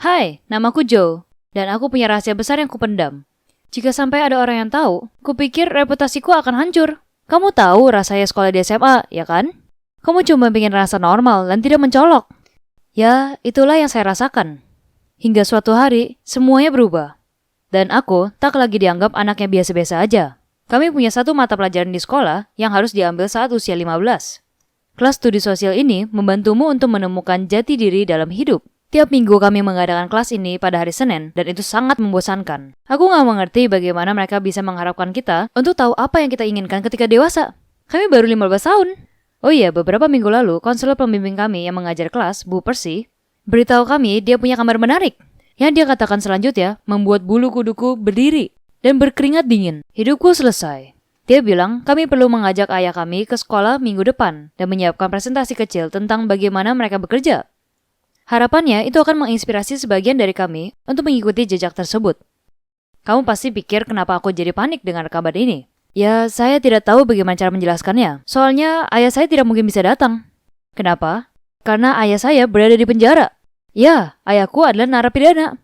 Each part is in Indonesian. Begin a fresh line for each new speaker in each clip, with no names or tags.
Hai, namaku Joe, dan aku punya rahasia besar yang kupendam. Jika sampai ada orang yang tahu, kupikir reputasiku akan hancur. Kamu tahu rasanya sekolah di SMA, ya kan? Kamu cuma ingin rasa normal dan tidak mencolok. Ya, itulah yang saya rasakan. Hingga suatu hari, semuanya berubah. Dan aku tak lagi dianggap anaknya biasa-biasa aja. Kami punya satu mata pelajaran di sekolah yang harus diambil saat usia 15. Kelas studi sosial ini membantumu untuk menemukan jati diri dalam hidup. Tiap minggu kami mengadakan kelas ini pada hari Senin, dan itu sangat membosankan. Aku gak mengerti bagaimana mereka bisa mengharapkan kita untuk tahu apa yang kita inginkan ketika dewasa. Kami baru 15 tahun. Oh iya, beberapa minggu lalu, konselor pembimbing kami yang mengajar kelas, Bu Percy, beritahu kami dia punya kabar menarik. Yang dia katakan selanjutnya membuat bulu kuduku berdiri dan berkeringat dingin. Hidupku selesai. Dia bilang kami perlu mengajak ayah kami ke sekolah minggu depan dan menyiapkan presentasi kecil tentang bagaimana mereka bekerja. Harapannya itu akan menginspirasi sebagian dari kami untuk mengikuti jejak tersebut. Kamu pasti pikir kenapa aku jadi panik dengan kabar ini. Ya, saya tidak tahu bagaimana cara menjelaskannya. Soalnya ayah saya tidak mungkin bisa datang. Kenapa? Karena ayah saya berada di penjara. Ya, ayahku adalah narapidana.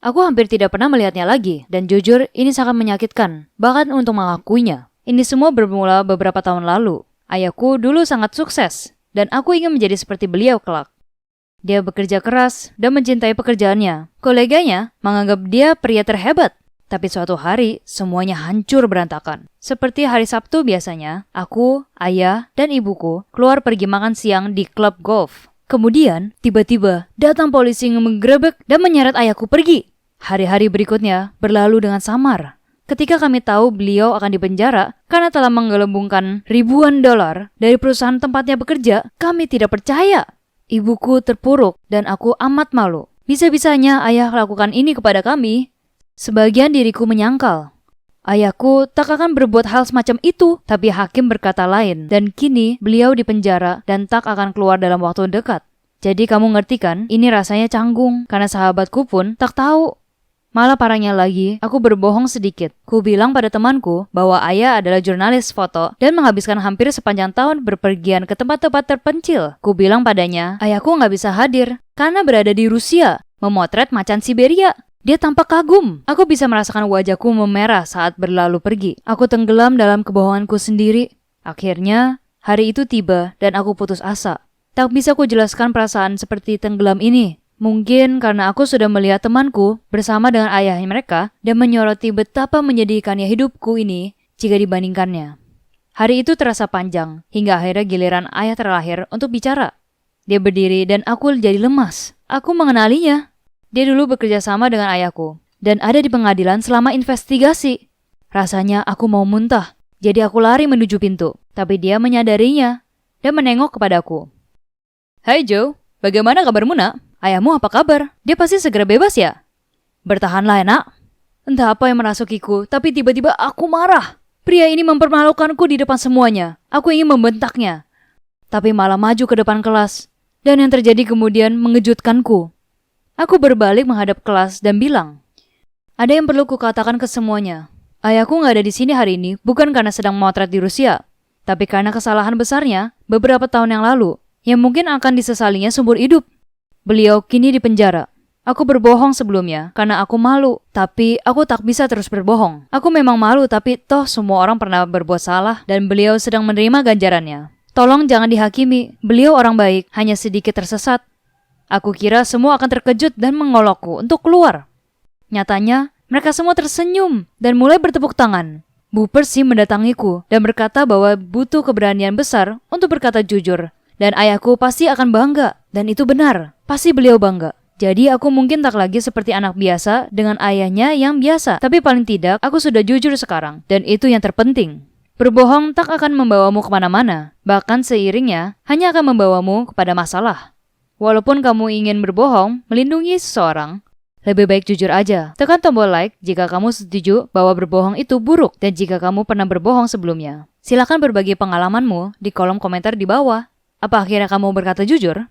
Aku hampir tidak pernah melihatnya lagi, dan jujur ini sangat menyakitkan, bahkan untuk mengakuinya. Ini semua bermula beberapa tahun lalu. Ayahku dulu sangat sukses, dan aku ingin menjadi seperti beliau kelak. Dia bekerja keras dan mencintai pekerjaannya. Koleganya menganggap dia pria terhebat. Tapi suatu hari, semuanya hancur berantakan. Seperti hari Sabtu biasanya, aku, ayah, dan ibuku keluar pergi makan siang di klub golf. Kemudian, tiba-tiba datang polisi yang menggerebek dan menyeret ayahku pergi. Hari-hari berikutnya berlalu dengan samar. Ketika kami tahu beliau akan dipenjara karena telah menggelembungkan ribuan dolar dari perusahaan tempatnya bekerja, kami tidak percaya. Ibuku terpuruk dan aku amat malu. Bisa-bisanya ayah lakukan ini kepada kami. Sebagian diriku menyangkal. Ayahku tak akan berbuat hal semacam itu, tapi hakim berkata lain. Dan kini beliau dipenjara dan tak akan keluar dalam waktu dekat. Jadi kamu ngerti kan, ini rasanya canggung karena sahabatku pun tak tahu. Malah parahnya lagi, aku berbohong sedikit. Ku bilang pada temanku bahwa ayah adalah jurnalis foto dan menghabiskan hampir sepanjang tahun berpergian ke tempat-tempat terpencil. Ku bilang padanya, ayahku nggak bisa hadir karena berada di Rusia, memotret macan Siberia. Dia tampak kagum. Aku bisa merasakan wajahku memerah saat berlalu pergi. Aku tenggelam dalam kebohonganku sendiri. Akhirnya, hari itu tiba dan aku putus asa. Tak bisa ku jelaskan perasaan seperti tenggelam ini. Mungkin karena aku sudah melihat temanku bersama dengan ayah mereka dan menyoroti betapa menyedihkannya hidupku ini jika dibandingkannya. Hari itu terasa panjang hingga akhirnya giliran ayah terlahir untuk bicara. Dia berdiri dan aku jadi lemas. Aku mengenalinya. Dia dulu bekerja sama dengan ayahku dan ada di pengadilan selama investigasi. Rasanya aku mau muntah, jadi aku lari menuju pintu. Tapi dia menyadarinya dan menengok kepadaku. Hai Joe, bagaimana kabarmu nak? Ayahmu apa kabar? Dia pasti segera bebas ya? Bertahanlah nak. Entah apa yang merasukiku, tapi tiba-tiba aku marah. Pria ini mempermalukanku di depan semuanya. Aku ingin membentaknya. Tapi malah maju ke depan kelas. Dan yang terjadi kemudian mengejutkanku. Aku berbalik menghadap kelas dan bilang, ada yang perlu kukatakan ke semuanya. Ayahku gak ada di sini hari ini bukan karena sedang memotret di Rusia, tapi karena kesalahan besarnya beberapa tahun yang lalu, yang mungkin akan disesalinya seumur hidup. Beliau kini di penjara. Aku berbohong sebelumnya karena aku malu, tapi aku tak bisa terus berbohong. Aku memang malu, tapi toh semua orang pernah berbuat salah dan beliau sedang menerima ganjarannya. Tolong jangan dihakimi, beliau orang baik, hanya sedikit tersesat. Aku kira semua akan terkejut dan mengolokku untuk keluar. Nyatanya, mereka semua tersenyum dan mulai bertepuk tangan. Bu Percy mendatangiku dan berkata bahwa butuh keberanian besar untuk berkata jujur. Dan ayahku pasti akan bangga, dan itu benar. Pasti beliau bangga. Jadi aku mungkin tak lagi seperti anak biasa dengan ayahnya yang biasa. Tapi paling tidak, aku sudah jujur sekarang. Dan itu yang terpenting. Berbohong tak akan membawamu kemana-mana. Bahkan seiringnya, hanya akan membawamu kepada masalah. Walaupun kamu ingin berbohong, melindungi seseorang, lebih baik jujur aja. Tekan tombol like jika kamu setuju bahwa berbohong itu buruk. Dan jika kamu pernah berbohong sebelumnya. Silakan berbagi pengalamanmu di kolom komentar di bawah. Apa akhirnya kamu berkata jujur?